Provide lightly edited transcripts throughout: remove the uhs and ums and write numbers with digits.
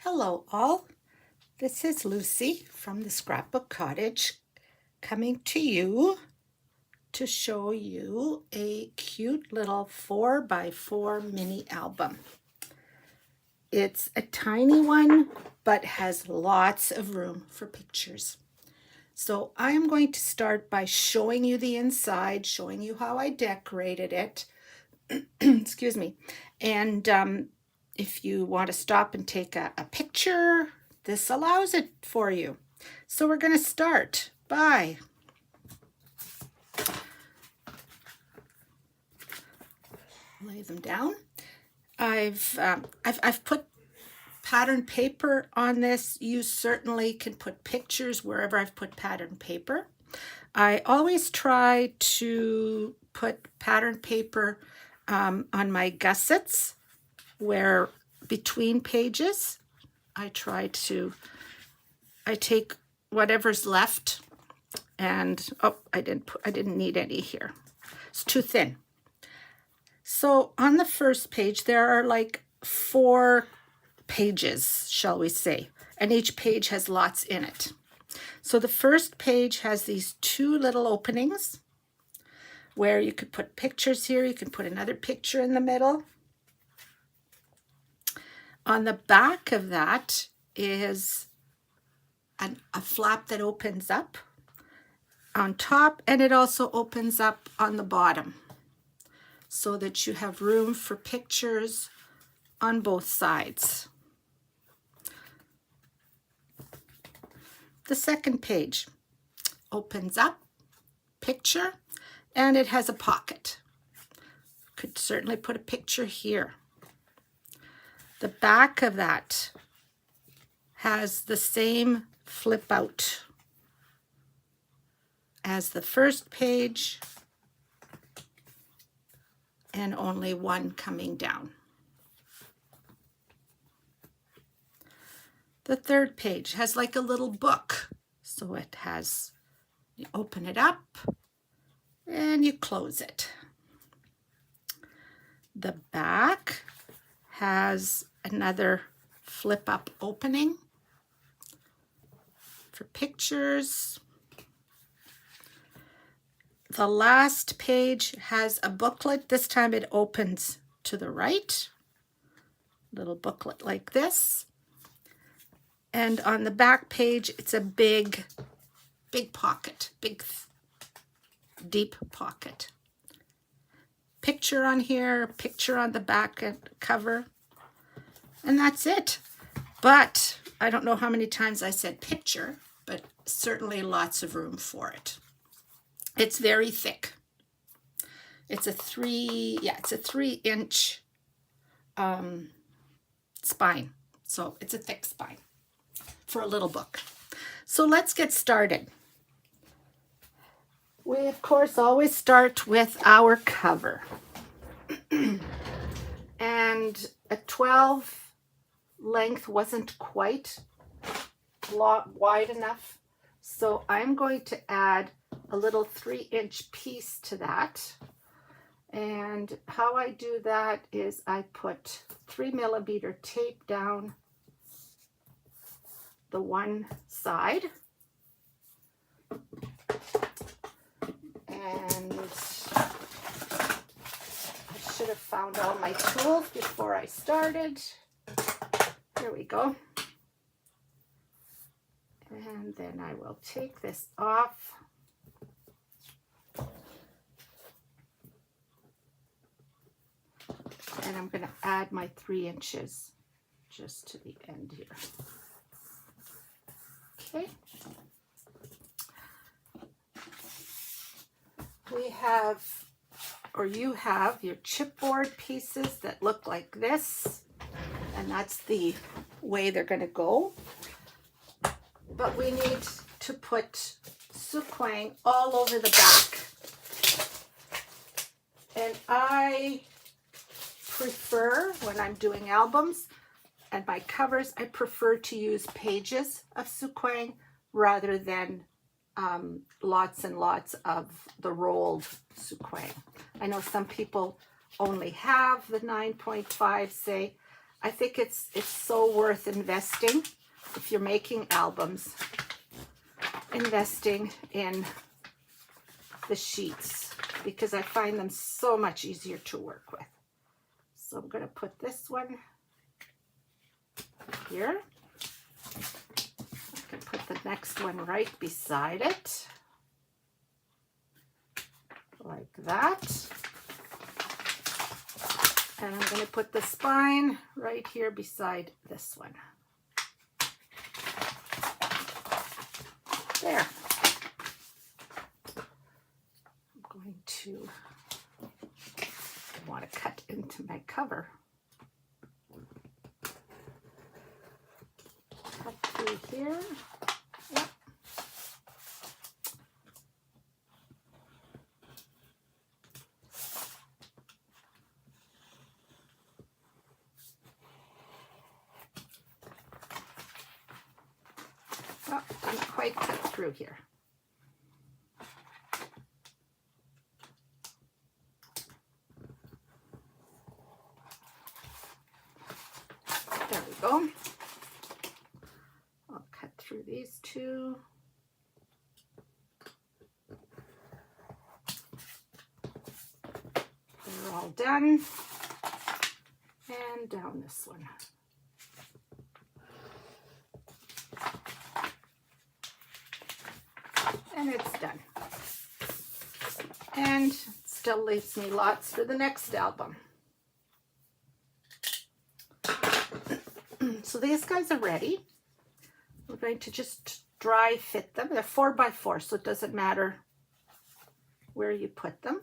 Hello all, this is Lucy from the Scrapbook Cottage coming to you to show you a cute little 4x4 mini album. It's a tiny one but has lots of room for pictures. So I'm going to start by showing you the inside, showing you how I decorated it. Excuse me. And if you want to stop and take a picture, this allows it for you. So we're going to start by lay them down. I've put pattern paper on this. You certainly can put pictures wherever I've put pattern paper. I always try to put pattern paper on my gussets, where between pages I take whatever's left, and I didn't need any here. It's too thin. So on the first page there are like 4 pages, shall we say, and each page has lots in it. So the first page has these 2 little openings where you could put pictures here. You can put another picture in the middle. On the back of that is a flap that opens up on top, and it also opens up on the bottom so that you have room for pictures on both sides. The second page opens up, picture, and it has a pocket. Could certainly put a picture here. The back of that has the same flip out as the first page, and only one coming down. The third page has like a little book. So it has, you open it up and you close it. The back has another flip up opening for pictures. The last page has a booklet. This time it opens to the right. Little booklet like this. And on the back page, it's a big pocket, big, deep pocket. Picture on here, picture on the back cover, and that's it. But I don't know how many times I said picture, but certainly lots of room for it. It's very thick. It's a 3-inch spine. So it's a thick spine for a little book. So let's get started. We, of course, always start with our cover. And a 12 length wasn't quite wide enough. So I'm going to add a little 3-inch piece to that. And how I do that is I put 3mm tape down the one side, and I should have found all my tools before I started. Here we go. And then I will take this off. And I'm going to add my 3 inches just to the end here. Okay. We have, or you have, your chipboard pieces that look like this, and that's the way they're going to go. But we need to put Sukwang all over the back. And I prefer, when I'm doing albums and my covers, I prefer to use pages of Sukwang rather than lots and lots of the rolled Sukwang. I know some people only have the 9.5, say. I think it's so worth investing if you're making albums, investing in the sheets, because I find them so much easier to work with. So I'm going to put this one here. I can put the next one right beside it, like that. And I'm going to put the spine right here beside this one. There. I'm going to want to cut into my cover. Cut through here. Yep. Oh, didn't quite cut through here. There we go. I'll cut through these two. They're all done. And down this one. And it's done. And it still leaves me lots for the next album. So these guys are ready. We're going to just dry fit them. They're 4x4, so it doesn't matter where you put them.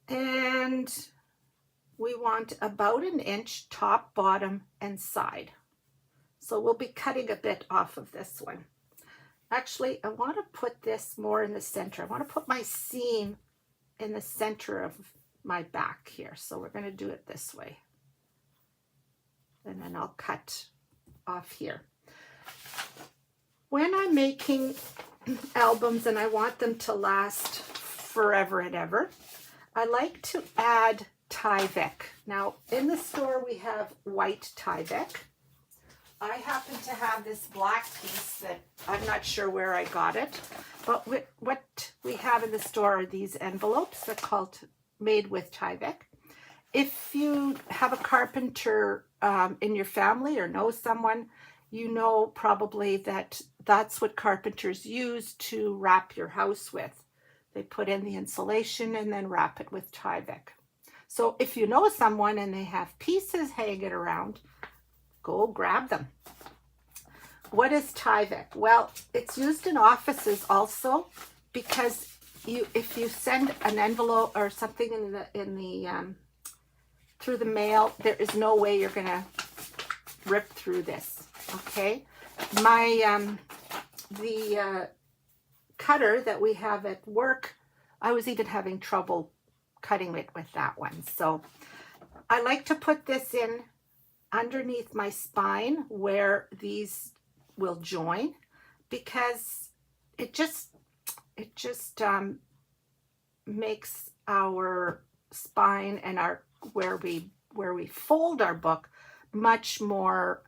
And we want about 1 inch top, bottom, and side. So we'll be cutting a bit off of this one. Actually, I want to put this more in the center. I want to put my seam in the center of my back here. So we're going to do it this way. And then I'll cut off here. When I'm making albums and I want them to last forever and ever, I like to add Tyvek. Now, in the store we have white Tyvek. I happen to have this black piece that I'm not sure where I got it, but what we have in the store are these envelopes. They're called Made with Tyvek. If you have a carpenter in your family or know someone, you know probably that that's what carpenters use to wrap your house with. They put in the insulation and then wrap it with Tyvek. So if you know someone and they have pieces hanging around, go grab them. What is Tyvek? Well, it's used in offices also because if you send an envelope or something through the mail, there is no way you're gonna rip through this. Okay, the cutter that we have at work, I was even having trouble cutting it with that one. So I like to put this in underneath my spine where these will join, because it just makes our spine and our where we fold our book much more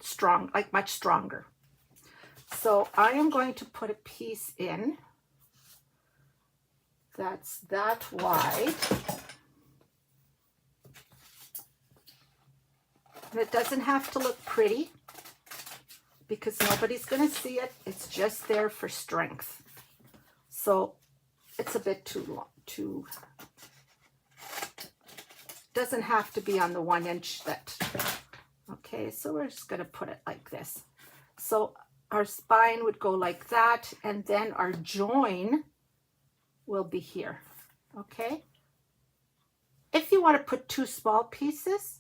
strong, like much stronger. So I am going to put a piece in that's that wide. And it doesn't have to look pretty because nobody's going to see it. It's just there for strength. So it's a bit too long, doesn't have to be on the 1 inch that, okay, so we're just going to put it like this. So our spine would go like that, and then our join will be here, okay? If you want to put 2 small pieces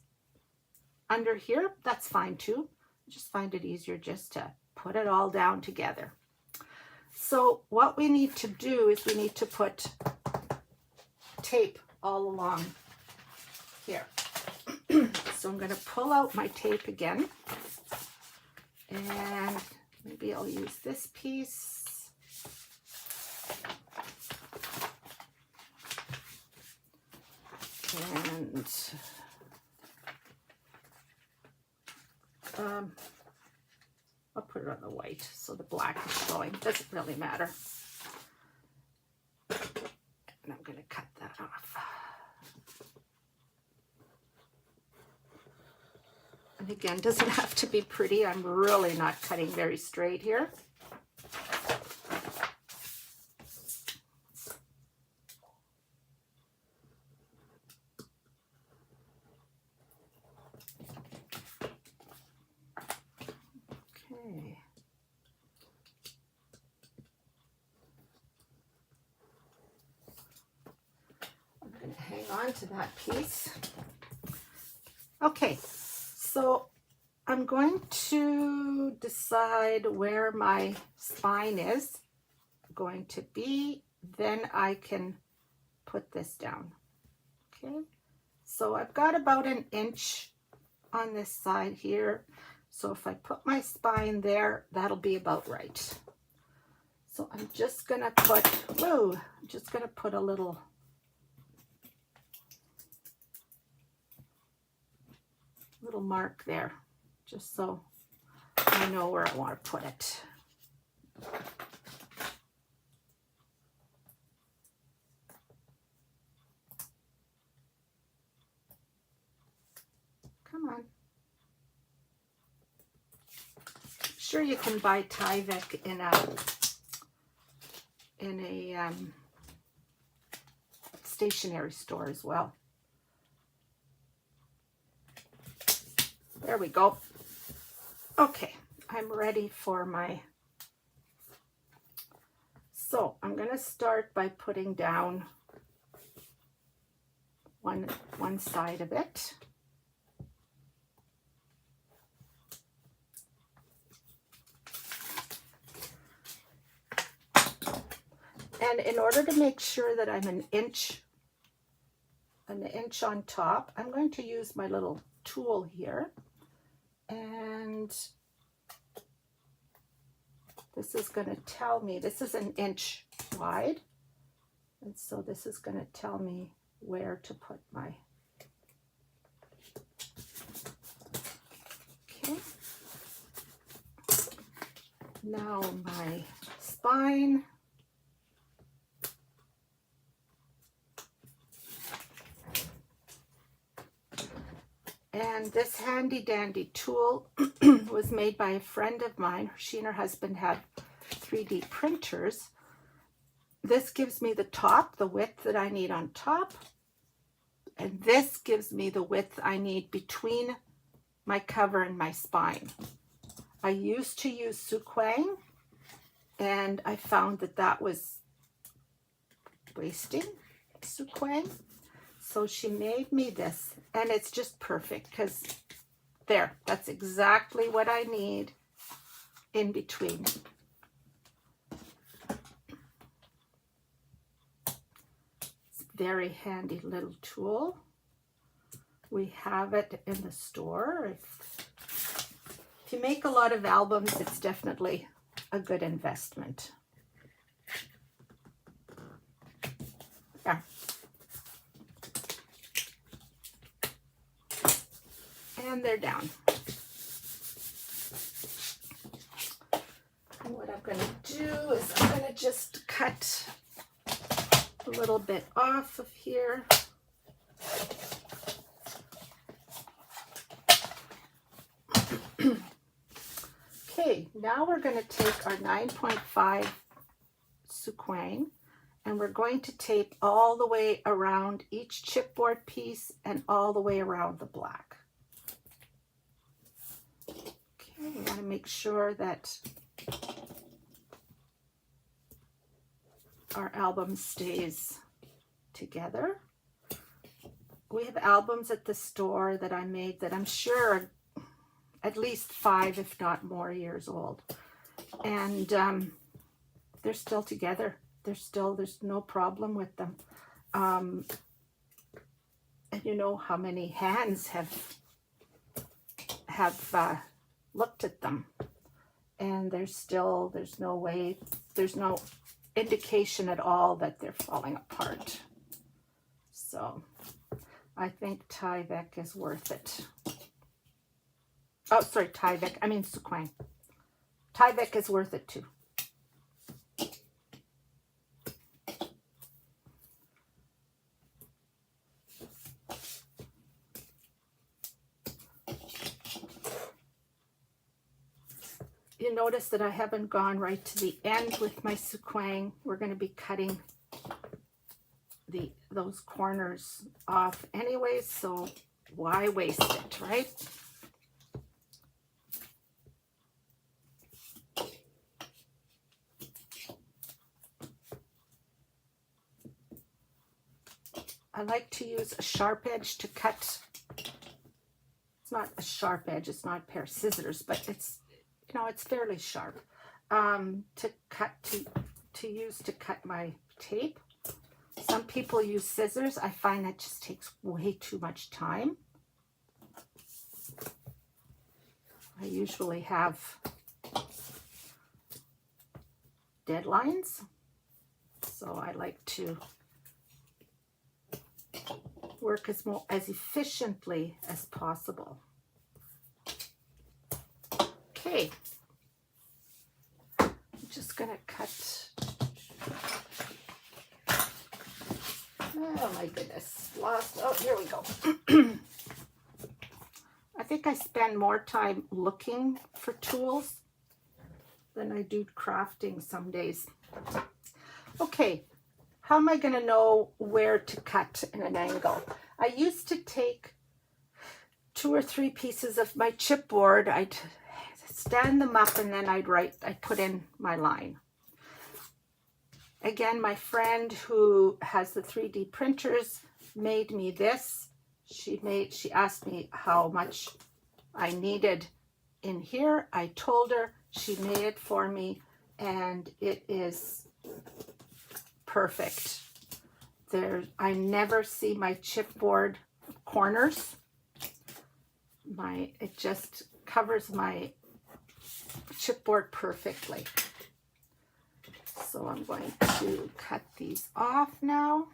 under here, that's fine too. Just find it easier just to put it all down together. So what we need to do is we need to put tape all along here. So I'm going to pull out my tape again, and maybe I'll use this piece. And I'll put it on the white so the black is showing. Doesn't really matter. And I'm going to cut that off. And again, doesn't have to be pretty. I'm really not cutting very straight here. Okay. I'm going to hang on to that piece. Okay. So I'm going to decide where my spine is going to be, then I can put this down. Okay, so I've got about an inch on this side here. So if I put my spine there, that'll be about right. So I'm just gonna put, I'm just gonna put a little mark there, just so I know where I want to put it. Come on. Sure, you can buy Tyvek in a stationery store as well. There we go. Okay, I'm ready for my, so I'm going to start by putting down one side of it. And in order to make sure that I'm an inch on top, I'm going to use my little tool here. And this is going to tell me, this is an inch wide. And so this is going to tell me where to put my, okay. Now my spine. And this handy dandy tool was made by a friend of mine. She and her husband have 3D printers. This gives me the top, the width that I need on top. And this gives me the width I need between my cover and my spine. I used to use Suquang, and I found that that was wasting Suquang. So she made me this, and it's just perfect because there, that's exactly what I need in between. It's a very handy little tool. We have it in the store. If you make a lot of albums, it's definitely a good investment. Yeah. And they're down. And what I'm going to do is I'm going to just cut a little bit off of here. Okay, now we're going to take our 9.5 Suquang, and we're going to tape all the way around each chipboard piece and all the way around the black. Okay, we want to make sure that our album stays together. We have albums at the store that I made that I'm sure are at least 5, if not more, years old. And they're still together. There's no problem with them. And you know how many hands have looked at them. And there's no indication at all that they're falling apart. So I think Tyvek is worth it. Oh, sorry, Tyvek. I mean Suquang. Tyvek is worth it too. You notice that I haven't gone right to the end with my Suquang. We're going to be cutting those corners off anyways, so why waste it, right? I like to use a sharp edge to cut. It's not a sharp edge, it's not a pair of scissors, but it's, you know, it's fairly sharp to use to cut my tape. Some people use scissors. I find that just takes way too much time. I usually have deadlines, so I like to work as efficiently as possible. Okay, I'm just gonna cut. Oh my goodness, lost. Oh, here we go. I think I spend more time looking for tools than I do crafting some days. Okay, how am I going to know where to cut in an angle? I used to take 2 or 3 pieces of my chipboard, I'd stand them up, and then I'd put in my line. Again, my friend who has the 3D printers made me this. She asked me how much I needed in here. I told her, she made it for me, and it is perfect. I never see my chipboard corners. It just covers my chipboard perfectly. So I'm going to cut these off now.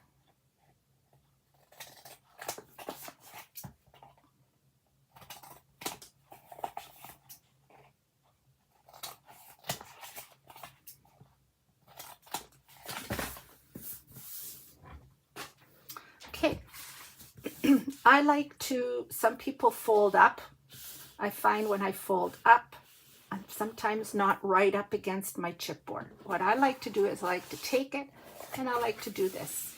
Okay. I like to, some people fold up. I find when I fold up, I'm sometimes not right up against my chipboard. What I like to do is I like to take it and I like to do this.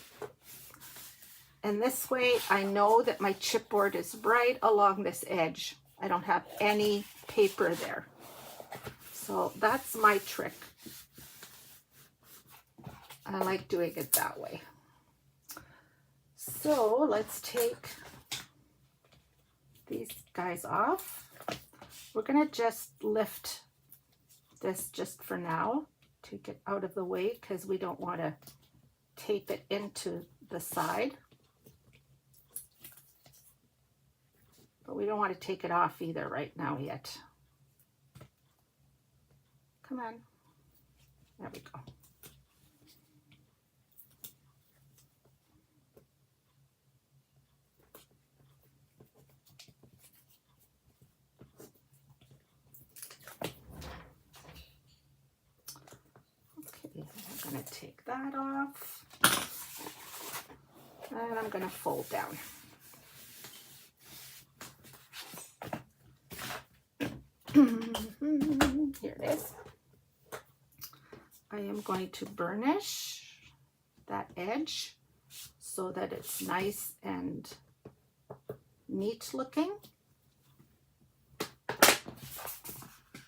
And this way I know that my chipboard is right along this edge. I don't have any paper there. So that's my trick. I like doing it that way. So let's take these guys off. We're going to just lift this just for now, take it out of the way because we don't want to tape it into the side. But we don't want to take it off either right now yet. Come on. There we go. I'm going to take that off, and I'm going to fold down. Here it is. I am going to burnish that edge so that it's nice and neat looking.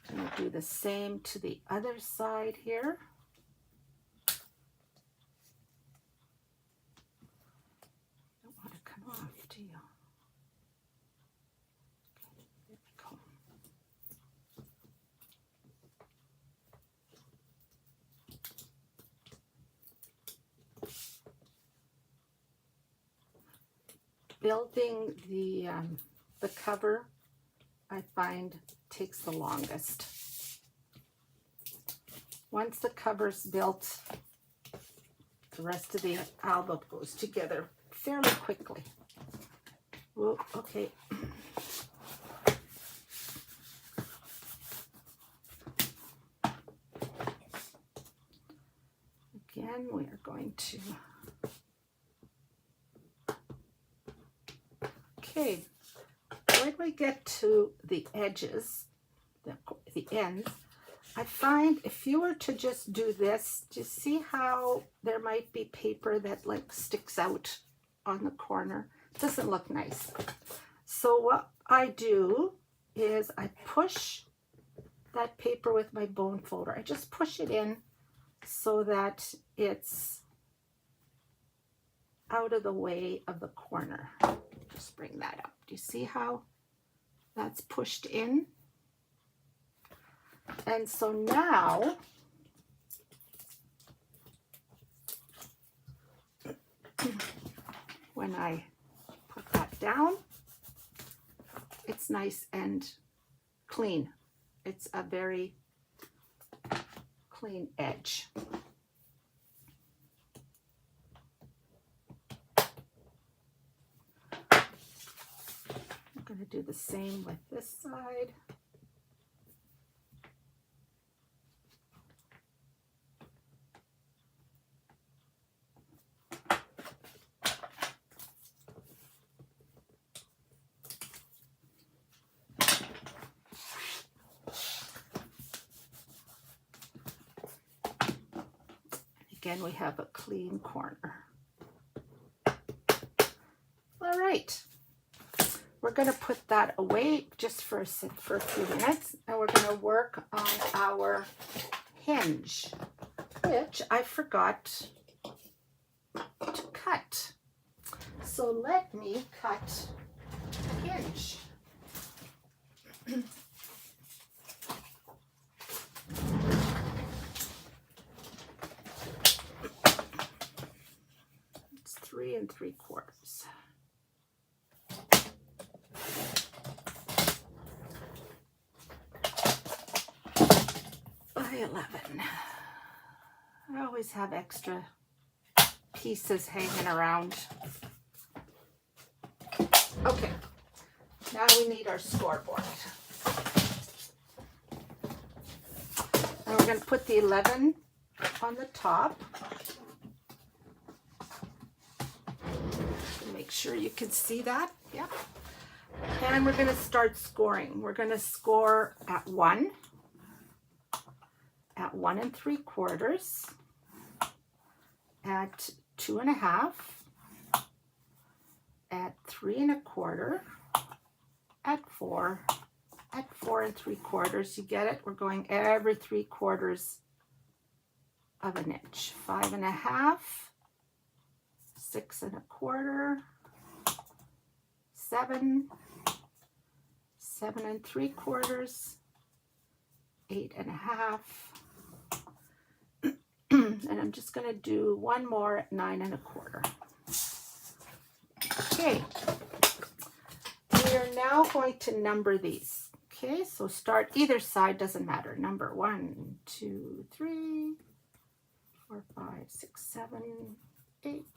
I'm going to do the same to the other side here. Do you? There we go. Building the cover, I find, takes the longest. Once the cover's built, the rest of the album goes together fairly quickly. Whoa, okay. going to, okay, when we get to the edges, the ends, I find if you were to just do this, do you see how there might be paper that like sticks out on the corner? It doesn't look nice. So what I do is I push that paper with my bone folder. I just push it in so that it's out of the way of the corner. Just bring that up. Do you see how that's pushed in? And so now, when I put that down, it's nice and clean. It's a very clean edge. I'm going to do the same with this side. Again, we have a clean corner. All right, we're going to put that away just for a few minutes, and we're going to work on our hinge, which I forgot to cut. So let me cut the hinge. It's 3 3/4 by 11. I always have extra pieces hanging around. Okay, now we need our scoreboard. And we're going to put the 11 on the top. Make sure you can see that. Yep. And we're going to start scoring. We're going to score at 1, at 1 3/4, at 2 1/2, at 3 1/4, at 4, at 4 3/4. You get it? We're going every 3/4 of an inch. 5 1/2, 6 1/4, 7, 7 3/4, 8 1/2. And I'm just going to do one more at 9 1/4. Okay, we are now going to number these. Okay, so start either side, doesn't matter. Number 1, 2, 3, 4, 5, 6, 7, 8,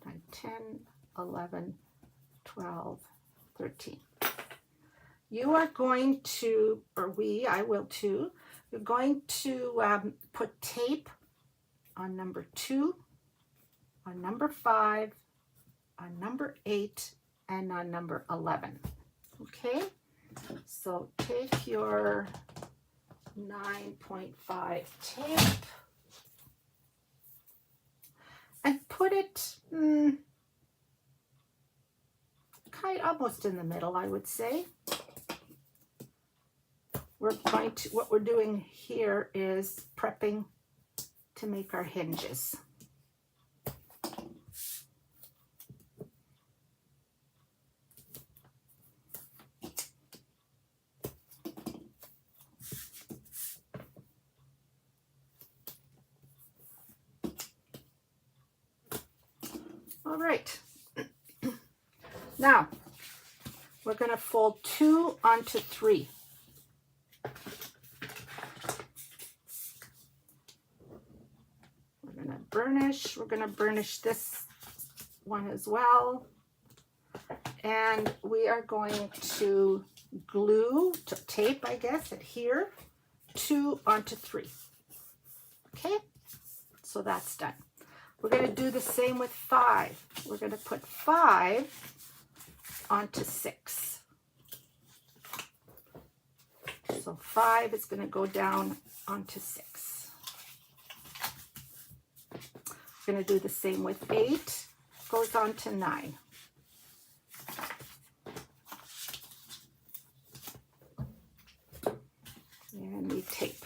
9, 10, 11, 12, 13. You are going to, or I will too, you're going to put tape on number 2, on number 5, on number 8, and on number 11. Okay, so take your 9.5 tape and put it kind of almost in the middle, I would say. What we're doing here is prepping to make our hinges. All right. Now, we're going to fold 2 onto 3. We're going to burnish this one as well. And we are going to glue, to tape, I guess, adhere 2 onto 3. Okay, so that's done. We're going to do the same with 5. We're going to put 5 onto 6. So 5 is going to go down onto 6. We're going to do the same with 8. Goes on to 9. And we tape.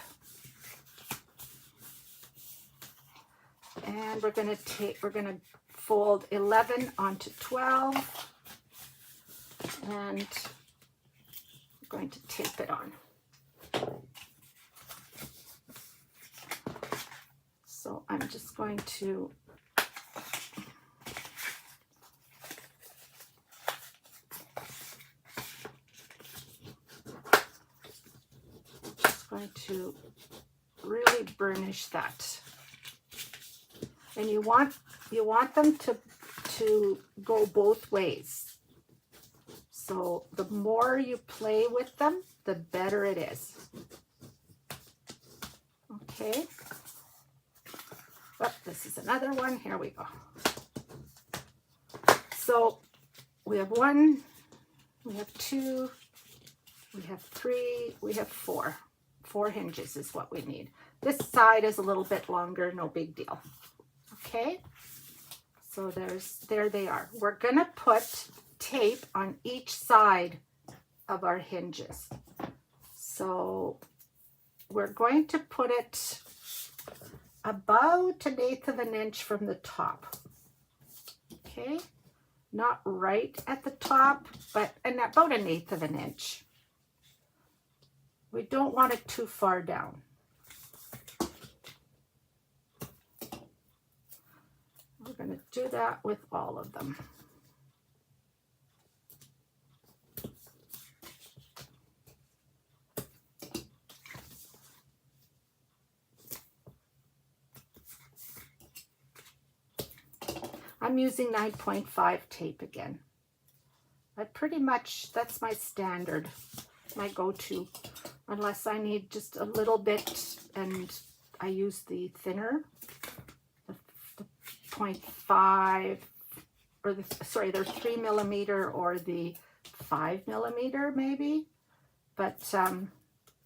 And we're going to fold 11 onto 12. And we're going to tape it on. So I'm just going to really burnish that. And you want them to go both ways. So the more you play with them, the better it is. Okay. Oh, this is another one. Here we go. So we have 1, we have 2, we have 3, we have 4. 4 hinges is what we need. This side is a little bit longer, no big deal. Okay, so there they are. We're gonna put tape on each side of our hinges. So we're going to put it about 1/8 of an inch from the top. Okay, not right at the top, but about 1/8 of an inch. We don't want it too far down. We're going to do that with all of them. I'm using 9.5 tape again. That's my standard, my go-to, unless I need just a little bit, and I use the thinner, the 0.5, or they're 3 millimeter or the 5 millimeter maybe, but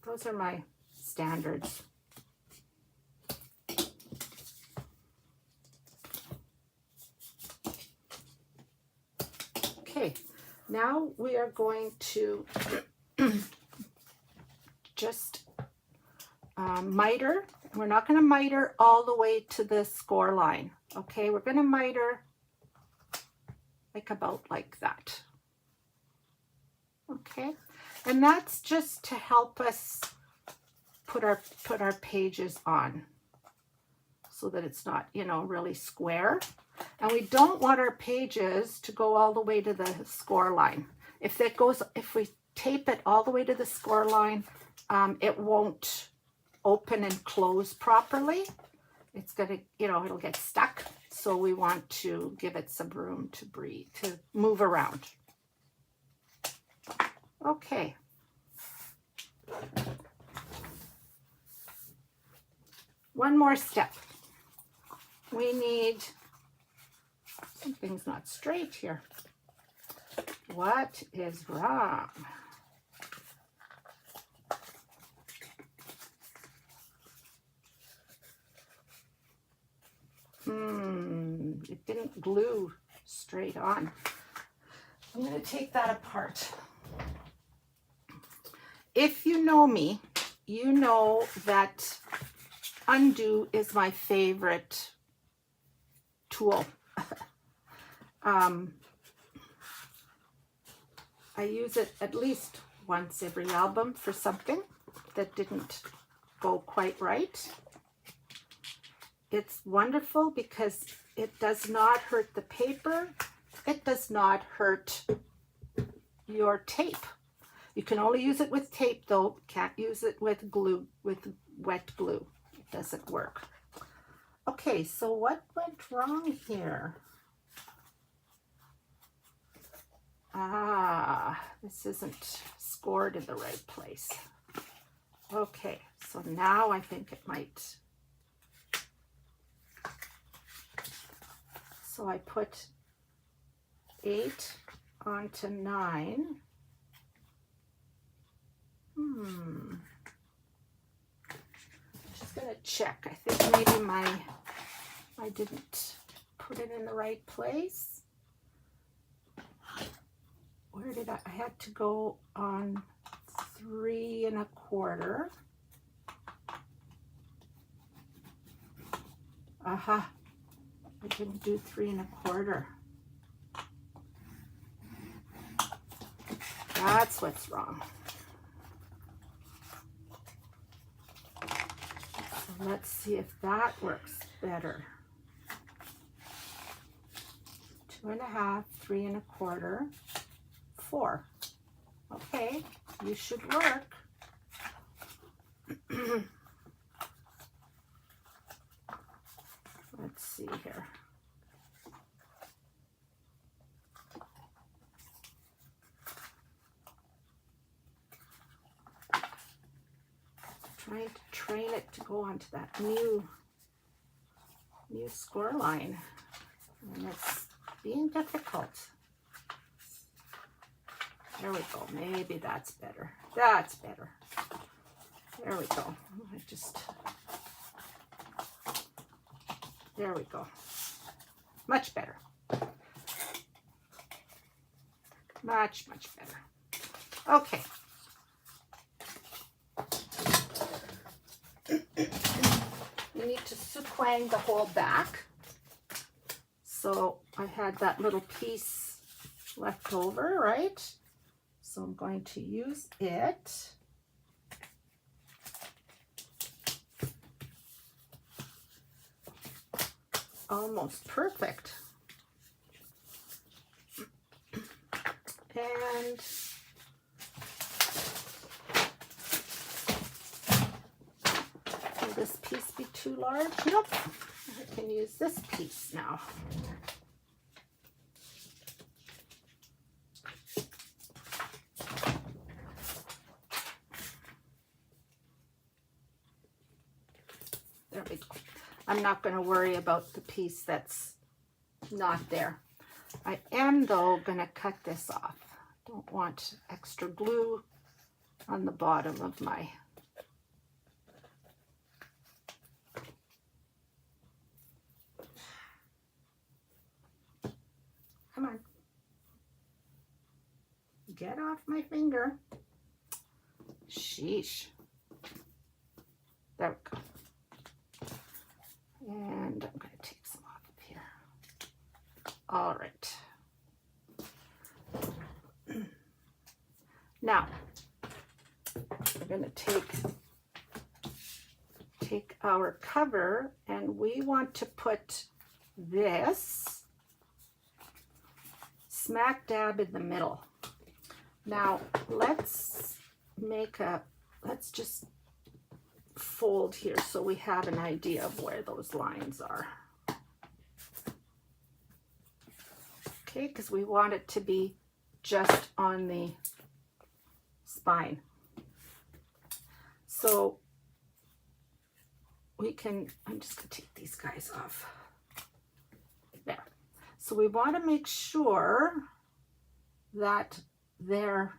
those are my standards. Okay, now we are going to just miter. We're not going to miter all the way to the score line. Okay, we're going to miter about like that. Okay, and that's just to help us put our pages on so that it's not, really square. And we don't want our pages to go all the way to the score line. If we tape it all the way to the score line, it won't open and close properly. It's gonna, it'll get stuck. So we want to give it some room to breathe, to move around. Okay. One more step. We need, something's not straight here. What is wrong? It didn't glue straight on. I'm going to take that apart. If you know me, you know that undo is my favorite tool. I use it at least once every album for something that didn't go quite right. It's wonderful because it does not hurt the paper. It does not hurt your tape. You can only use it with tape though. Can't use it with glue, with wet glue. It doesn't work. Okay, so what went wrong here? This isn't scored in the right place. Okay, so now I think it might. So I put 8 onto 9. Just gonna check. I think maybe I didn't put it in the right place. Where did I had to go on 3 1/4. Aha, I didn't do 3 1/4. That's what's wrong. So let's see if that works better. 2 1/2, 3 1/4, 4. Okay, you should work. Let's see here. Trying to train it to go onto that new score line, and it's being difficult. There we go. Maybe that's better. That's better. There we go. There we go. Much better. Much, much better. Okay. You need to suquang the whole back. So I had that little piece left over, right? So I'm going to use it. Almost perfect. And will this piece be too large? Nope. I can use this piece now. There we go. I'm not going to worry about the piece that's not there. I am, though, going to cut this off. Don't want extra glue on the bottom of my come on. Get off my finger. Sheesh. There we go. And I'm going to take some off of here. All right. Now, we're going to take our cover, and we want to put this smack dab in the middle. Now, let's just fold here so we have an idea of where those lines are. Okay, because we want it to be just on the spine. So we can, I'm just going to take these guys off. There. So we want to make sure that they're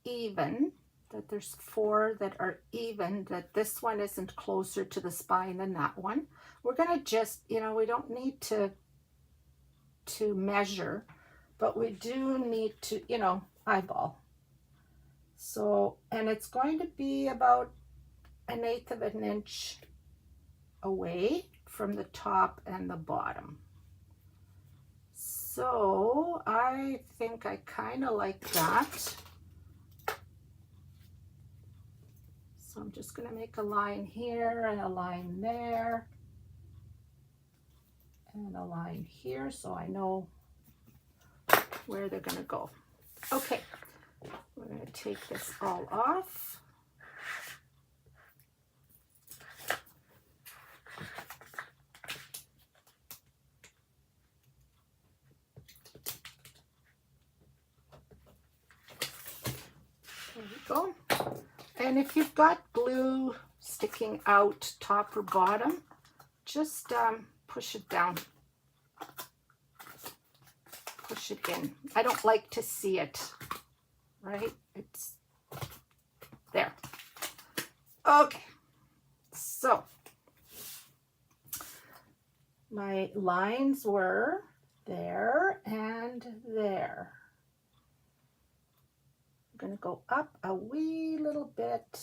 even, that there's 4 that are even, that this one isn't closer to the spine than that one. We're going to just, we don't need to measure, but we do need to, eyeball. So, and it's going to be about 1/8 of an inch away from the top and the bottom. So I think I kind of like that. So I'm just going to make a line here and a line there and a line here so I know where they're going to go. Okay, we're going to take this all off. There we go. And if you've got glue sticking out top or bottom, just push it down push it in. I don't like to see it, right? It's there. Okay, so my lines were there and there. I'm going to go up a wee little bit,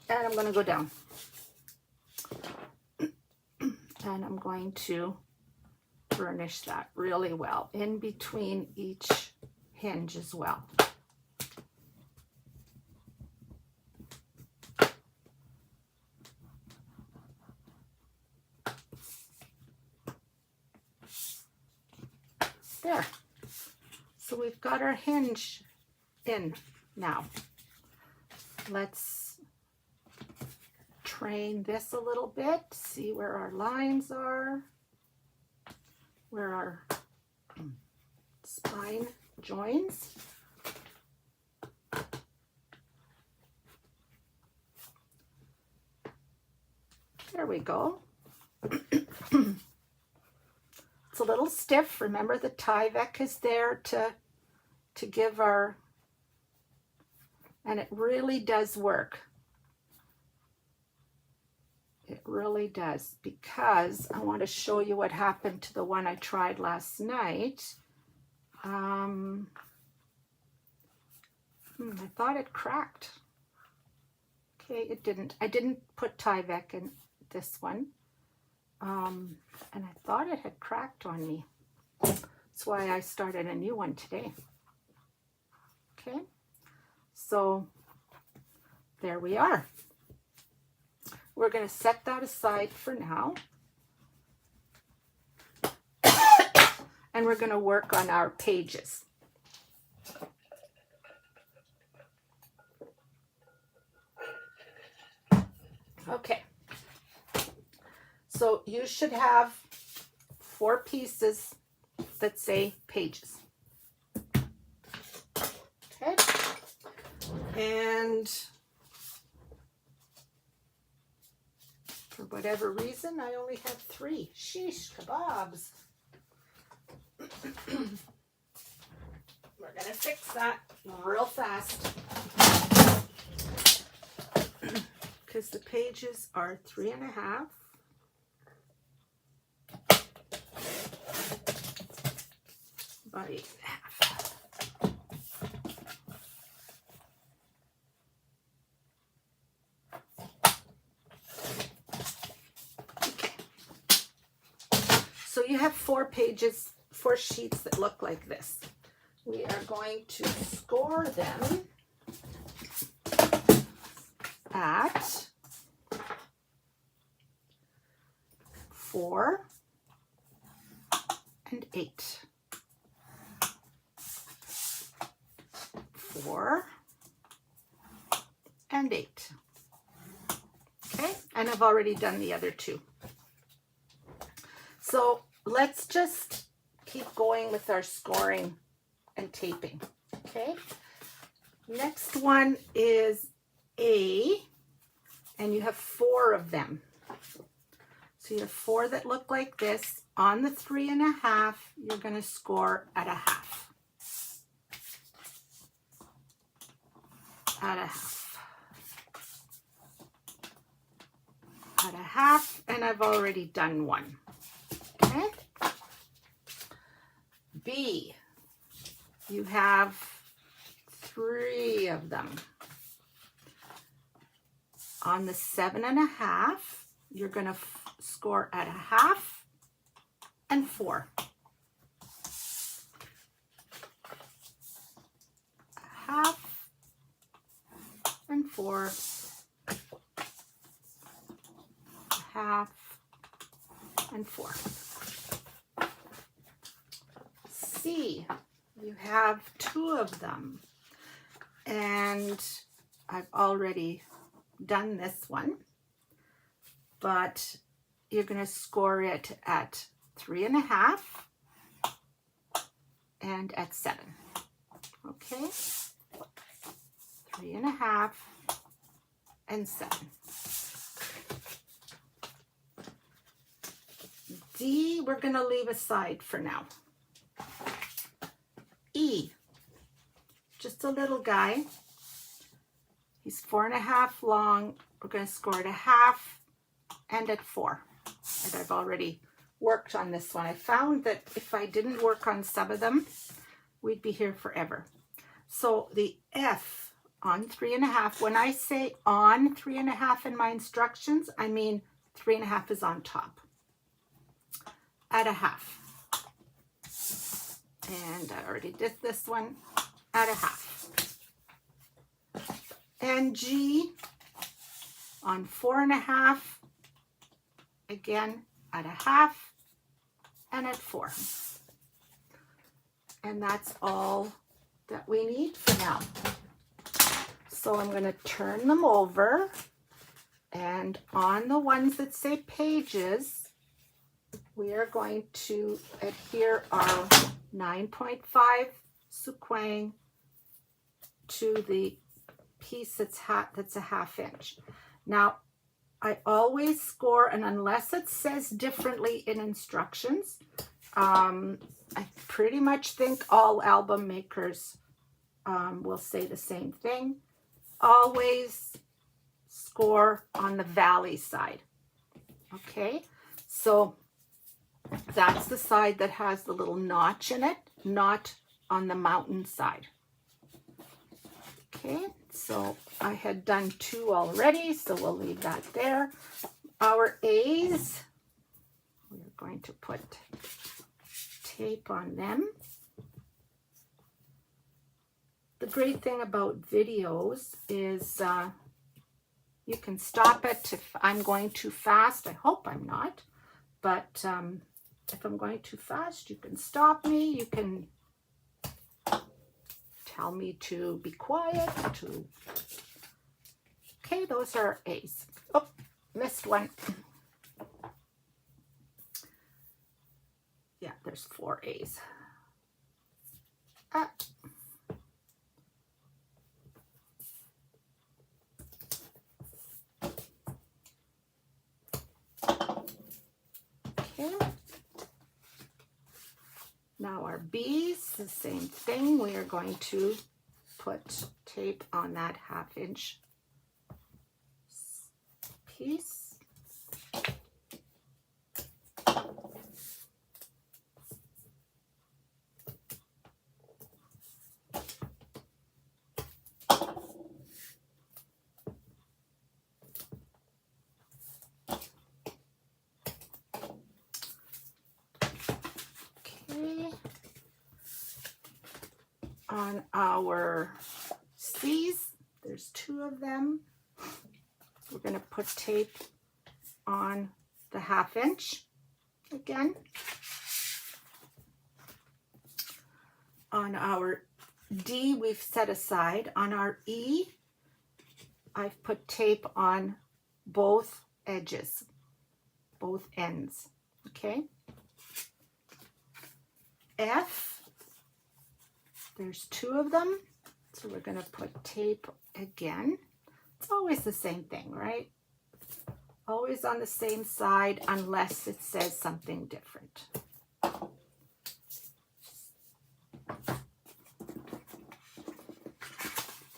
and I'm going to go down. And I'm going to burnish that really well in between each hinge as well. There. So we've got our hinge in now. Let's train this a little bit, see where our lines are, where our spine joins. There we go. It's a little stiff. Remember, the Tyvek is there to give our, and it really does work. It really does, because I want to show you what happened to the one I tried last night. I thought it cracked. Okay, it didn't. I didn't put Tyvek in this one. And I thought it had cracked on me. That's why I started a new one today. Okay, so there we are. We're going to set that aside for now. And we're going to work on our pages. Okay. So you should have 4 pieces that say pages. Okay. And for whatever reason, I only have 3. Sheesh kebabs. We're going to fix that real fast. Because the pages are 3.5. About 8.5. Okay. So you have 4 pages, 4 sheets that look like this. We are going to score them at 4 and 8. 4 and 8. Okay, and I've already done the other 2. So let's just keep going with our scoring and taping. Okay, next one is A, and you have 4 of them. So you have 4 that look like this. On the 3.5, you're going to score at a half. At a half. At a half, and I've already done 1. Okay. B, you have 3 of them. On the 7.5, you're going to score at a half and 4. A half and 4. A half and 4. C, you have 2 of them, and I've already done this one, but you're going to score it at 3.5 and at 7. Okay, 3.5 and 7. D, we're going to leave aside for now. a little guy. He's 4.5 long. We're going to score at 1/2 and at 4. And I've already worked on this one. I found that if I didn't work on some of them, we'd be here forever. So the F on 3.5, when I say on 3.5 in my instructions, I mean 3.5 is on top at 1/2. And I already did this one at 1/2. And G on 4.5, again at 1/2 and at 4. And that's all that we need for now. So I'm going to turn them over, and on the ones that say pages, we are going to adhere our 9.5 Suquang to the piece that's a 1/2 inch. Now, I always score, and unless it says differently in instructions, I pretty much think all album makers will say the same thing. Always score on the valley side. Okay, so that's the side that has the little notch in it, not on the mountain side. Okay, so I had done 2 already, so we'll leave that there. Our A's, we're going to put tape on them. The great thing about videos is you can stop it if I'm going too fast. I hope I'm not, but if I'm going too fast, you can stop me. You can tell me to be quiet. Okay, those are A's. Oh, missed one. Yeah, there's 4 A's. Okay. Now our B's, the same thing. We are going to put tape on that 1/2 inch piece. On our C's, there's 2 of them. We're going to put tape on the 1/2 inch again. On our D, we've set aside. On our E, I've put tape on both edges, both ends. Okay. F, there's 2 of them, so we're going to put tape again. It's always the same thing, right? Always on the same side unless it says something different.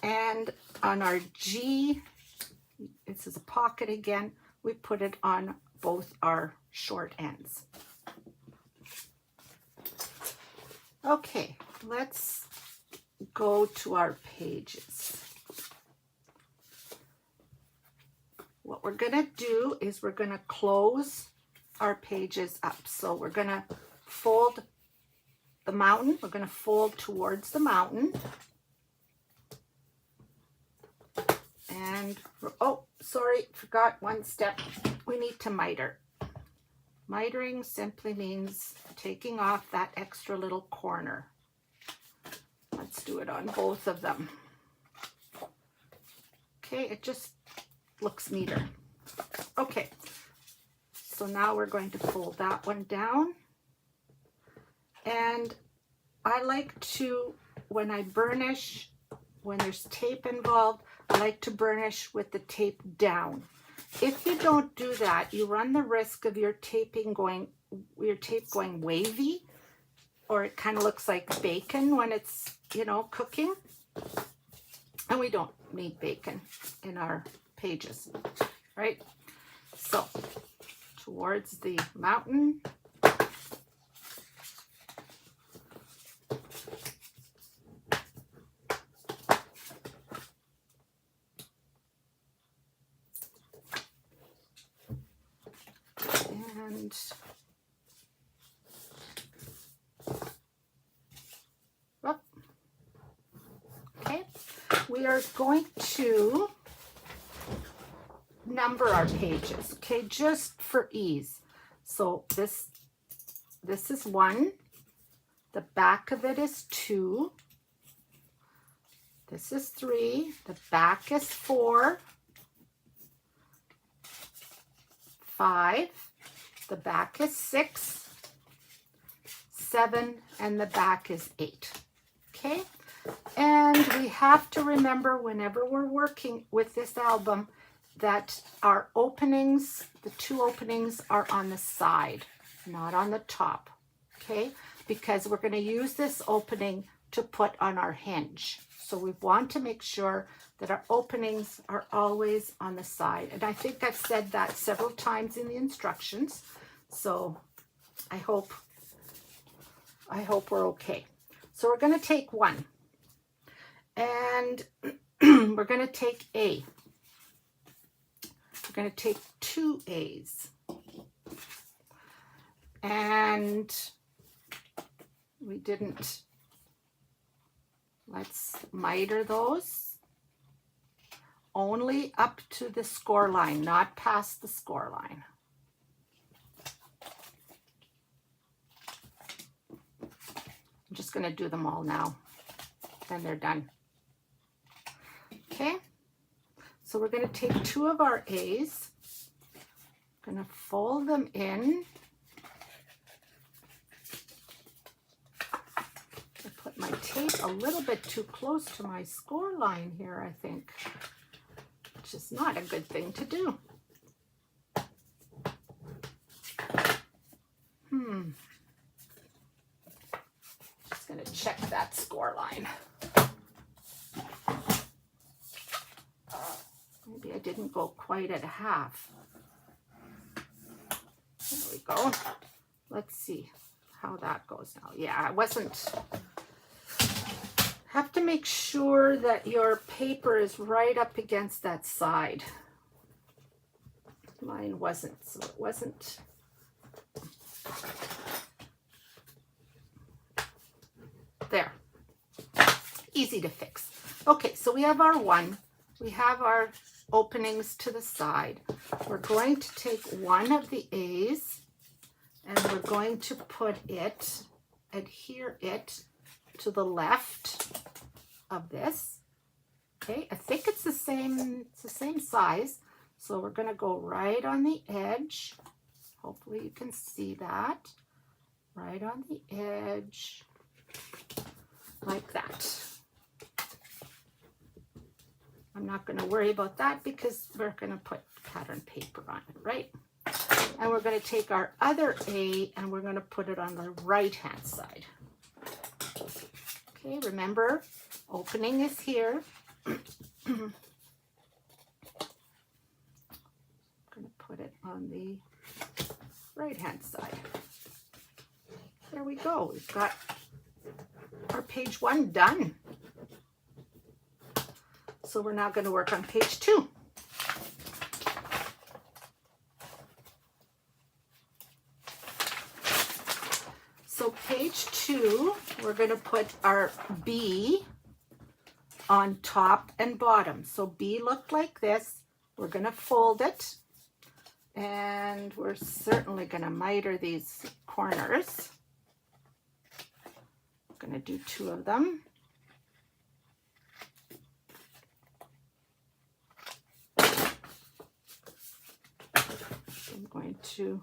And on our G, this is a pocket again, we put it on both our short ends. Okay, let's go to our pages. What we're going to do is we're going to close our pages up. So we're going to fold the mountain. We're going to fold towards the mountain. And, oh, sorry, forgot one step. We need to miter. Mitering simply means taking off that extra little corner. Let's do it on both of them. Okay, it just looks neater. Okay, so now we're going to fold that one down. And I like to, when I burnish, when there's tape involved, I like to burnish with the tape down. If you don't do that, you run the risk of your tape going wavy, or it kind of looks like bacon when it's, you know, cooking. And we don't need bacon in our pages, right? So towards the mountain. And oh, okay, we are going to number our pages, okay, just for ease. So this is 1, the back of it is 2, this is 3, the back is 4, 5, the back is 6, 7, and the back is 8. Okay, and we have to remember whenever we're working with this album that our openings, the 2 openings, are on the side, not on the top. Okay, because we're going to use this opening to put on our hinge. So we want to make sure that our openings are always on the side. And I think I've said that several times in the instructions. So I hope we're okay. So we're going to take 1 and we're going to take A. We're going to take 2 A's. And we didn't, let's miter those only up to the score line, not past the score line. I'm just going to do them all now, then they're done. Okay, so we're going to take 2 of our A's, going to fold them in. I put my tape a little bit too close to my score line here, I think, which is not a good thing to do. Just going to check that score line. Maybe I didn't go quite at half. There we go. Let's see how that goes now. Yeah, I wasn't. Have to make sure that your paper is right up against that side. Mine wasn't, so it wasn't. There. Easy to fix. Okay, so we have our 1. We have our openings to the side. We're going to take 1 of the A's and we're going to put it, adhere it to the left of this. Okay, I think it's the same size. So we're going to go right on the edge. Hopefully you can see that. Right on the edge, like that. I'm not going to worry about that because we're going to put pattern paper on it, right? And we're going to take our other A and we're going to put it on the right-hand side. Okay, remember, opening is here. I'm going to put it on the right-hand side. There we go. We've got our page 1 done. So we're now going to work on page 2. So page 2, we're going to put our B on top and bottom. So B looked like this. We're going to fold it. And we're certainly going to miter these corners. I'm going to do 2 of them. I'm going to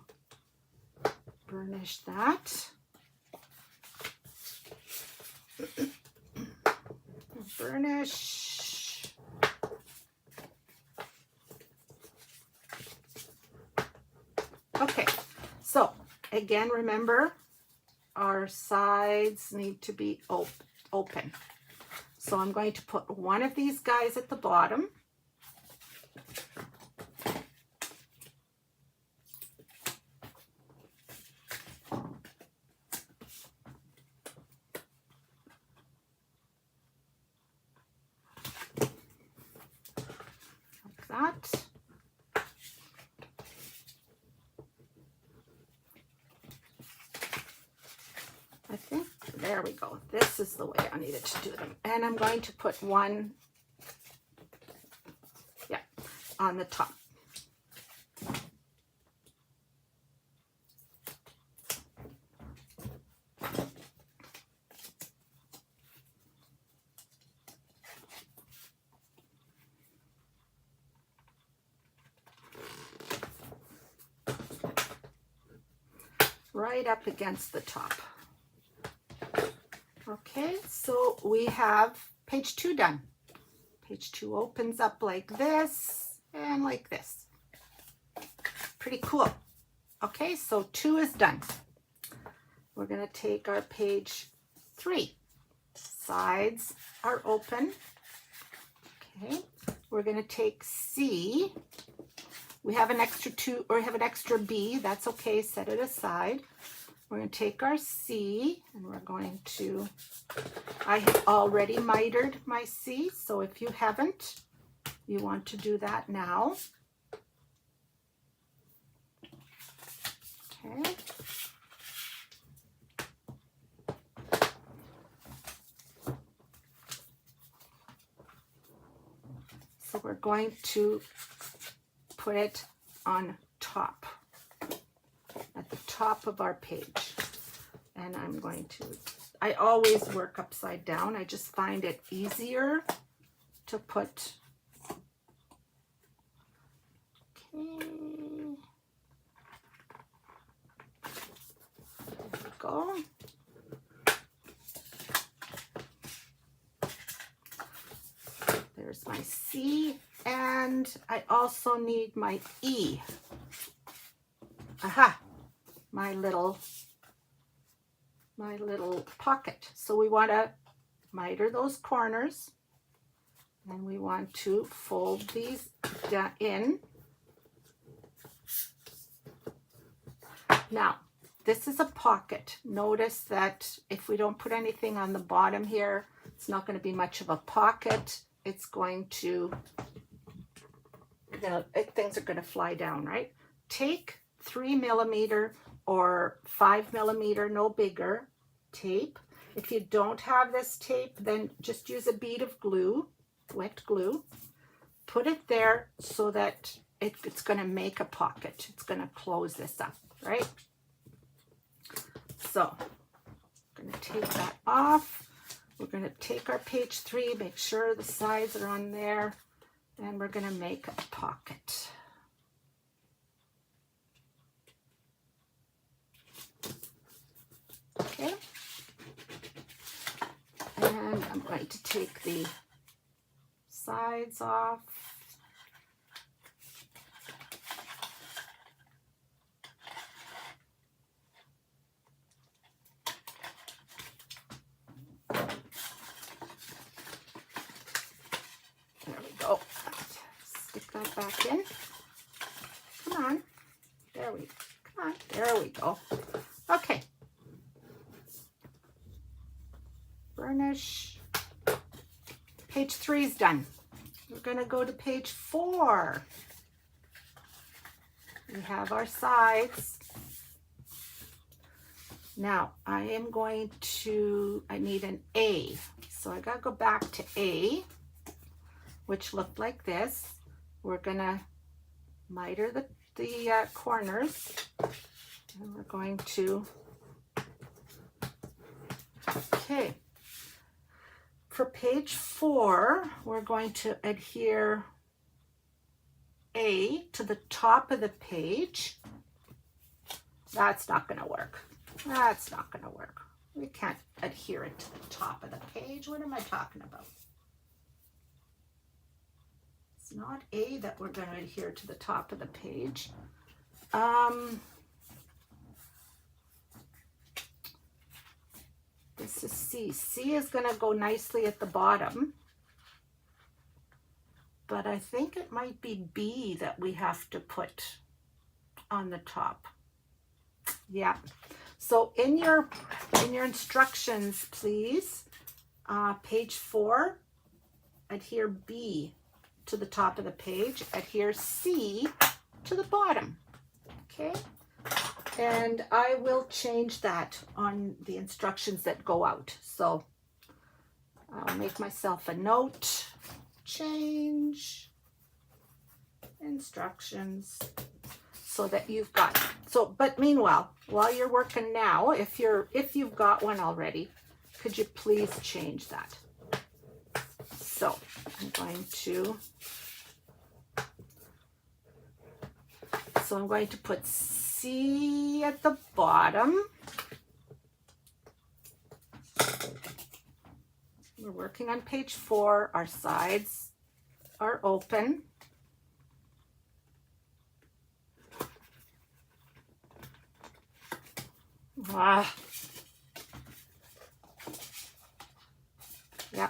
burnish that. Burnish. Okay, so again, remember our sides need to be open. So I'm going to put one of these guys at the bottom. Like that. I think, there we go. This is the way I needed to do them. And I'm going to put one, yeah, on the top. Right up against the top. Okay, so we have page 2 done. Page 2 opens up like this and like this. Pretty cool. Okay, so 2 is done. We're going to take our page 3. Sides are open. Okay, we're going to take C. We have an extra 2, or have an extra B. That's okay, set it aside. We're going to take our C, and we're going to, I have already mitered my C, so if you haven't, you want to do that now. Okay. So we're going to put it on top, at the top of our page. And I'm going to, I always work upside down. I just find it easier to put, okay, there we go. There's my C, and I also need my E. Aha, my little pocket. So we want to miter those corners, and we want to fold these in. Now, this is a pocket. Notice that if we don't put anything on the bottom here, it's not going to be much of a pocket. It's going to, things are going to fly down, right? Take 3mm or 5mm, no bigger, tape. If you don't have this tape, then just use a bead of glue, wet glue. Put it there so that it's going to make a pocket. It's going to close this up, right? So I'm going to take that off. We're going to take our page 3, make sure the sides are on there, and we're going to make a pocket. Okay. And I'm going to take the sides off. There we go. Stick that back in. Come on. There we go. Come on. There we go. Okay. Burnish. Page 3 is done. We're going to go to page 4. We have our sides. Now, I need an A. So I got to go back to A, which looked like this. We're going to miter the corners, and we're going to, okay. For page 4, we're going to adhere A to the top of the page. That's not going to work. That's not going to work. We can't adhere it to the top of the page. What am I talking about? It's not A that we're going to adhere to the top of the page. This is C. C is going to go nicely at the bottom. But I think it might be B that we have to put on the top. Yeah. So in your instructions, please, page 4, adhere B to the top of the page, adhere C to the bottom. Okay. And I will change that on the instructions that go out. So I'll make myself a note. Change instructions so that you've got. So, but meanwhile, while you're working now, if you've got one already, could you please change that? So I'm going to put C at the bottom. We're working on page 4. Our sides are open. Ah. Yeah.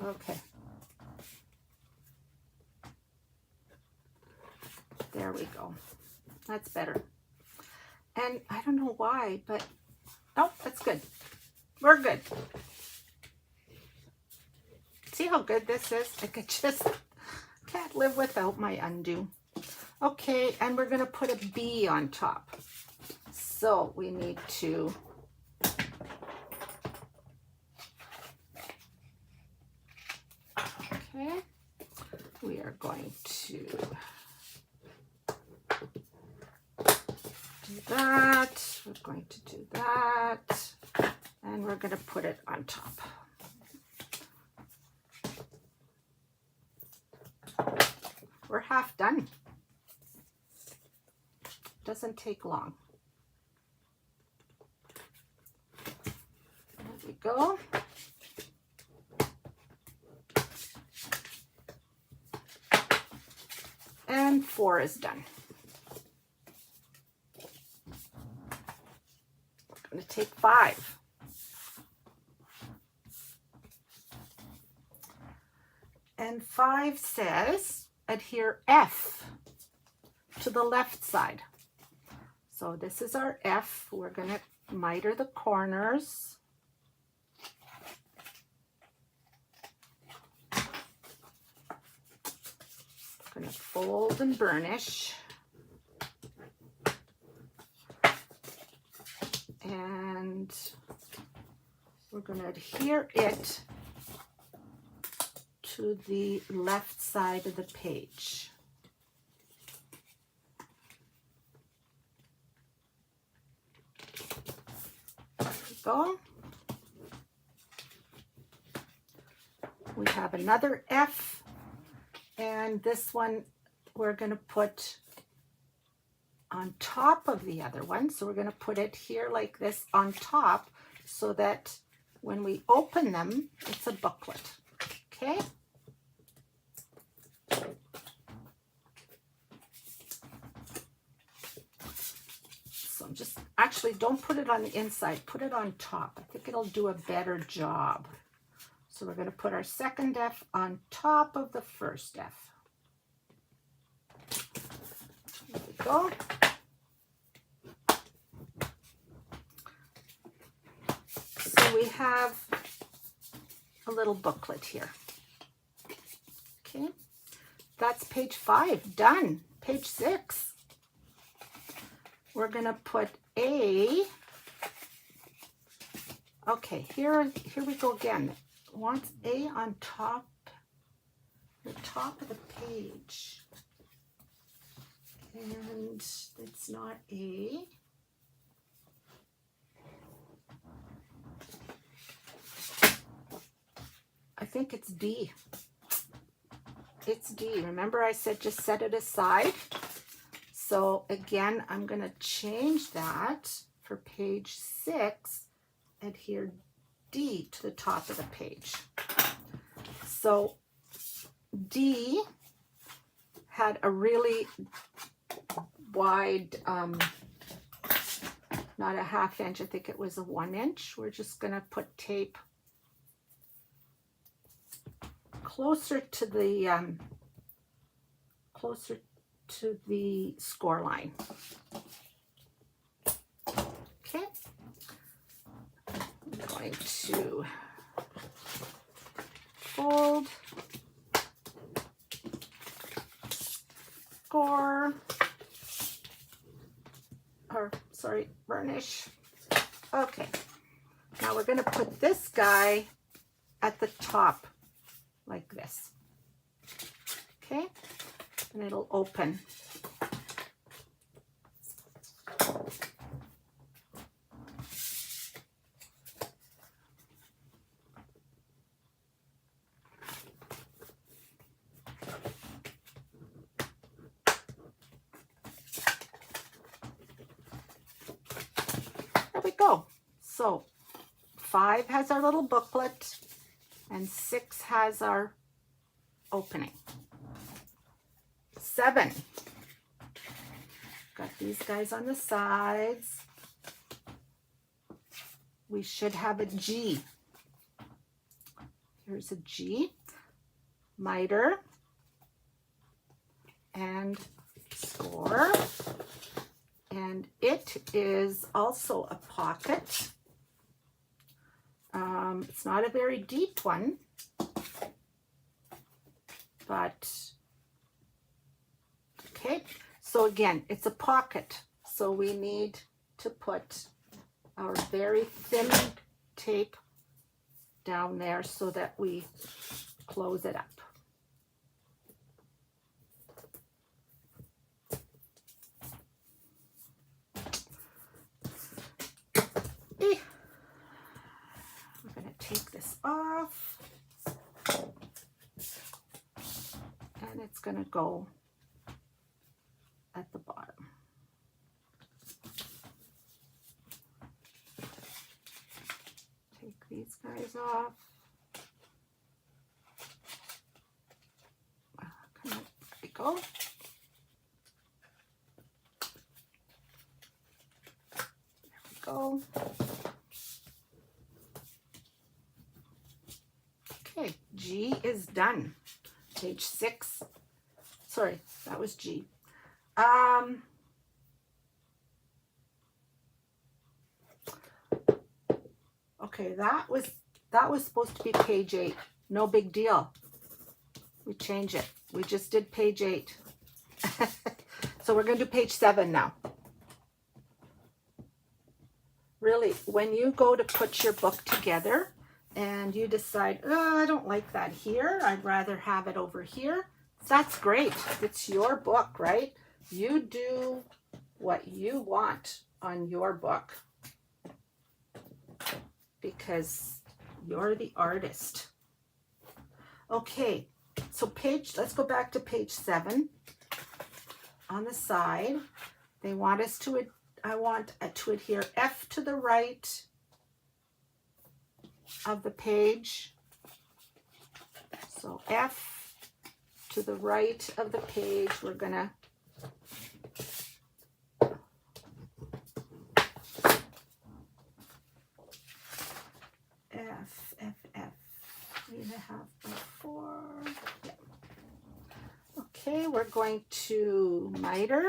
Okay. There we go. That's better. And I don't know why, but oh, that's good. We're good. See how good this is? I just can't live without my undo. Okay, and we're going to put a B on top. So we need to okay. We are going to do that. We're going to do that. And we're going to put it on top. We're half done. Doesn't take long. There we go. And 4 is done. We're going to take 5. And 5 says, adhere F to the left side. So this is our F. We're going to miter the corners. Going to fold and burnish. And we're going to adhere it to the left side of the page. There we go. We have another F, and this one we're going to put on top of the other one. So we're going to put it here like this on top so that when we open them, it's a booklet. Okay? So just, actually don't put it on the inside, put it on top. I think it'll do a better job. So we're going to put our second F on top of the first F. There we go. So we have a little booklet here. Okay, that's page 5, done. Page 6. We're going to put A. Okay, here we go again. Wants A on top, the top of the page. And it's not A. I think it's D. It's D. Remember I said just set it aside? So again, I'm going to change that for page 6, adhere D to the top of the page. So D had a really wide, not a ½ inch, I think it was a 1 inch. We're just gonna put tape closer to the score line. Okay, I'm going to fold, score, or sorry, burnish. Okay, now we're going to put this guy at the top like this. Okay, and it'll open. There we go. So 5 has our little booklet and 6 has our opening. 7. Got these guys on the sides. We should have a G. Here's a G, miter, and score. And it is also a pocket. It's not a very deep one, but okay. So again, it's a pocket. So we need to put our very thin tape down there so that we close it up. We're going to take this off, and it's going to go at the bottom. Take these guys off. There we go. There we go. Okay, G is done. Page 6. Sorry, that was G. Okay, that was supposed to be page 8. No big deal. We change it. We just did page 8. So we're going to do page 7 now. Really, when you go to put your book together and you decide, oh, I don't like that here, I'd rather have it over here, that's great. It's your book, right? You do what you want on your book because you're the artist. Okay, so let's go back to page 7. On the side, they want us to, I want to adhere F to the right of the page. So F to the right of the page, we're gonna F, 3.5 by 4. Yeah. Okay, we're going to miter.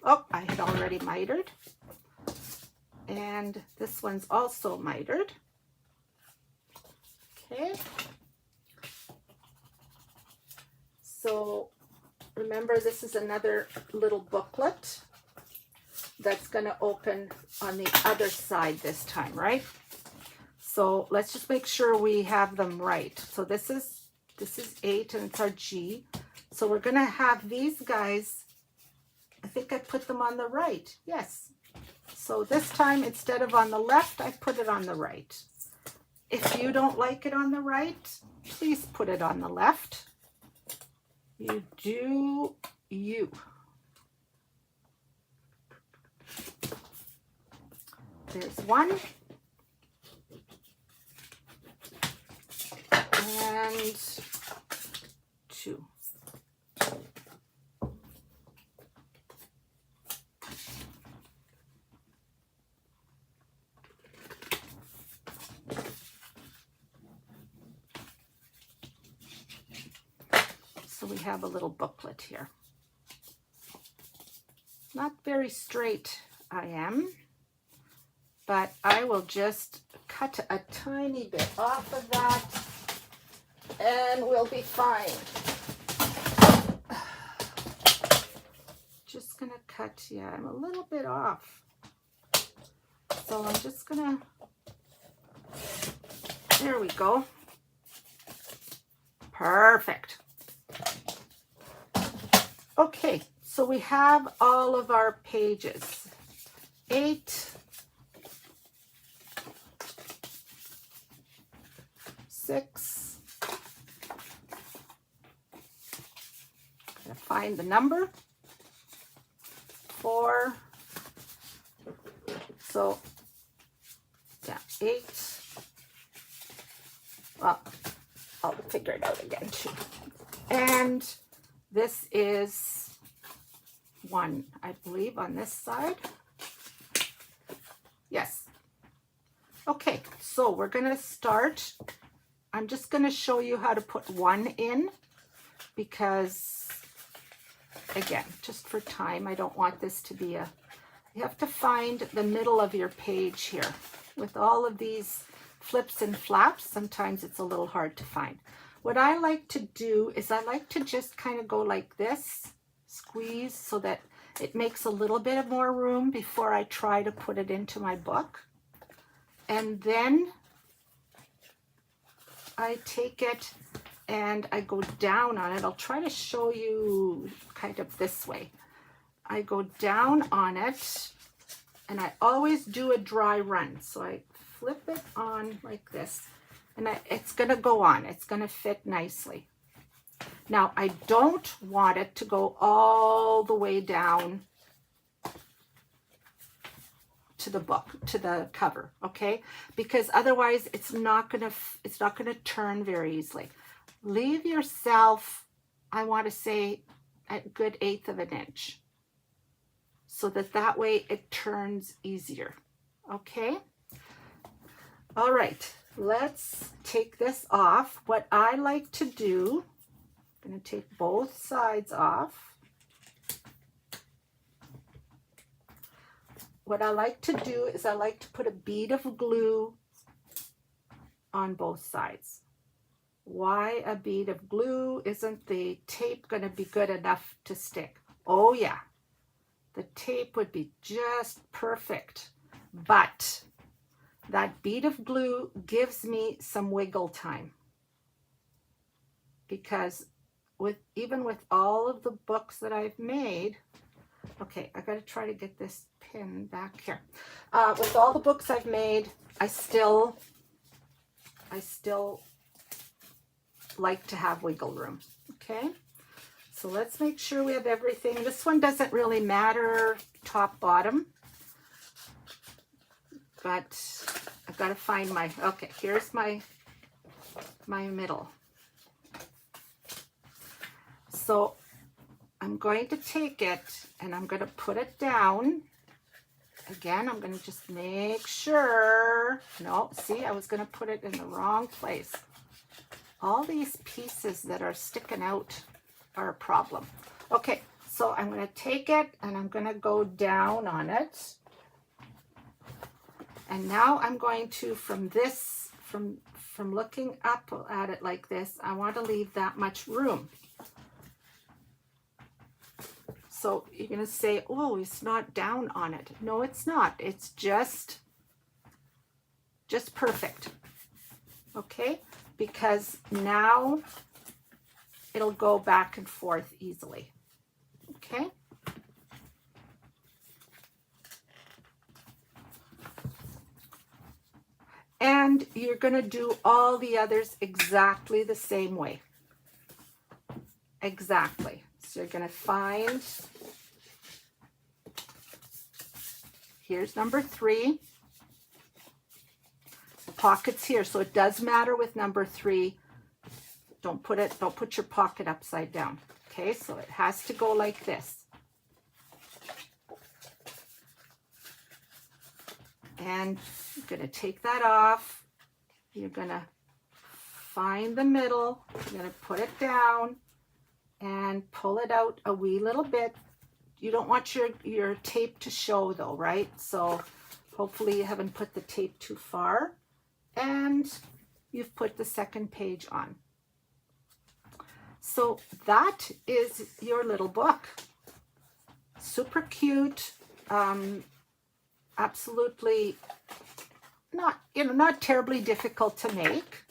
Oh, I had already mitered. And this one's also mitered. Okay. So remember, this is another little booklet that's going to open on the other side this time, right? So let's just make sure we have them right. So this is 8 and it's our G. So we're going to have these guys, I think I put them on the right. Yes. So this time, instead of on the left, I put it on the right. If you don't like it on the right, please put it on the left. You do you. There's one. And So we have a little booklet here. Not very straight I am, but I will just cut a tiny bit off of that and we'll be fine. Just gonna cut, yeah, I'm a little bit off. So I'm just gonna, there we go. Perfect. Okay, so we have all of our pages. 8, 6, gonna find the number, 4, so yeah, 8, well, I'll figure it out again too. And this is 1, I believe, on this side. Yes. Okay, so we're going to start. I'm just going to show you how to put 1 in because, again, just for time, I don't want this to be a... You have to find the middle of your page here. With all of these flips and flaps, sometimes it's a little hard to find. What I like to do is I like to just kind of go like this, squeeze so that it makes a little bit of more room before I try to put it into my book. And then I take it and I go down on it. I'll try to show you kind of this way. I go down on it and I always do a dry run. So I flip it on like this and it's going to go on. It's going to fit nicely. Now I don't want it to go all the way down to the book, to the cover, okay? Because otherwise it's not going to turn very easily. Leave yourself, I want to say, a good 1/8 of an inch so that way it turns easier, okay? All right, let's take this off. What I like to do, I'm going to take both sides off. What I like to do is I like to put a bead of glue on both sides. Why a bead of glue? Isn't the tape going to be good enough to stick? Oh yeah, the tape would be just perfect, but that bead of glue gives me some wiggle time, because even with all of the books that I've made, okay, I got to try to get this pin back here. With all the books I've made, I still like to have wiggle room. Okay, so let's make sure we have everything. This one doesn't really matter top bottom, but I've got to find my, okay, here's my middle. So I'm going to take it and I'm going to put it down. Again, I'm going to just make sure. No, see, I was going to put it in the wrong place. All these pieces that are sticking out are a problem. Okay, so I'm going to take it and I'm going to go down on it. And now I'm going to, from looking up at it like this, I want to leave that much room. So you're going to say, oh, it's not down on it. No, it's not. It's just perfect. Okay? Because now it'll go back and forth easily. Okay? And you're going to do all the others exactly the same way. Exactly. So you're going to find, here's number 3. The pocket's here, so it does matter with number 3. Don't put your pocket upside down. Okay, so it has to go like this. And you're going to take that off. You're going to find the middle. You're going to put it down. and pull it out a wee little bit. You don't want your tape to show though, right? So hopefully you haven't put the tape too far, and you've put the second page on. So that is your little book. Super cute. Absolutely not terribly difficult to make.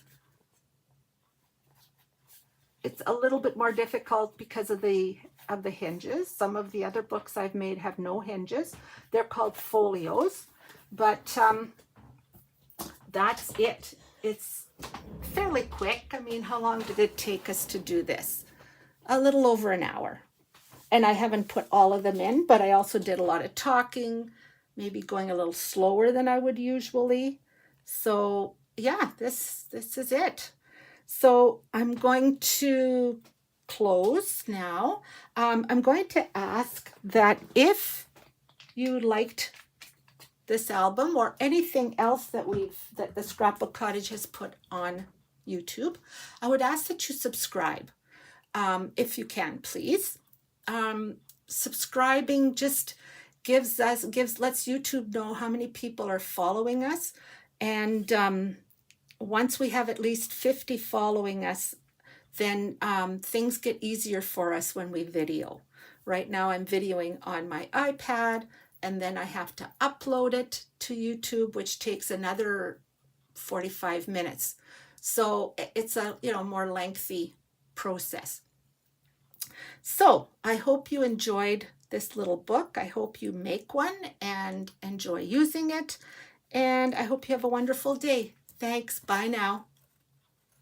It's a little bit more difficult because of the hinges. Some of the other books I've made have no hinges. They're called folios, but that's it. It's fairly quick. I mean, how long did it take us to do this? A little over an hour. And I haven't put all of them in, but I also did a lot of talking, maybe going a little slower than I would usually. So yeah, this is it. So I'm going to close now. I'm going to ask that if you liked this album or anything else that the Scrapbook Cottage has put on YouTube, I would ask that you subscribe, if you can, please. Subscribing just lets YouTube know how many people are following us, and once we have at least 50 following us, then things get easier for us when we video. Right now I'm videoing on my iPad, and then I have to upload it to YouTube, which takes another 45 minutes. So it's a more lengthy process. So I hope you enjoyed this little book. I hope you make one and enjoy using it. And I hope you have a wonderful day. Thanks. Bye now.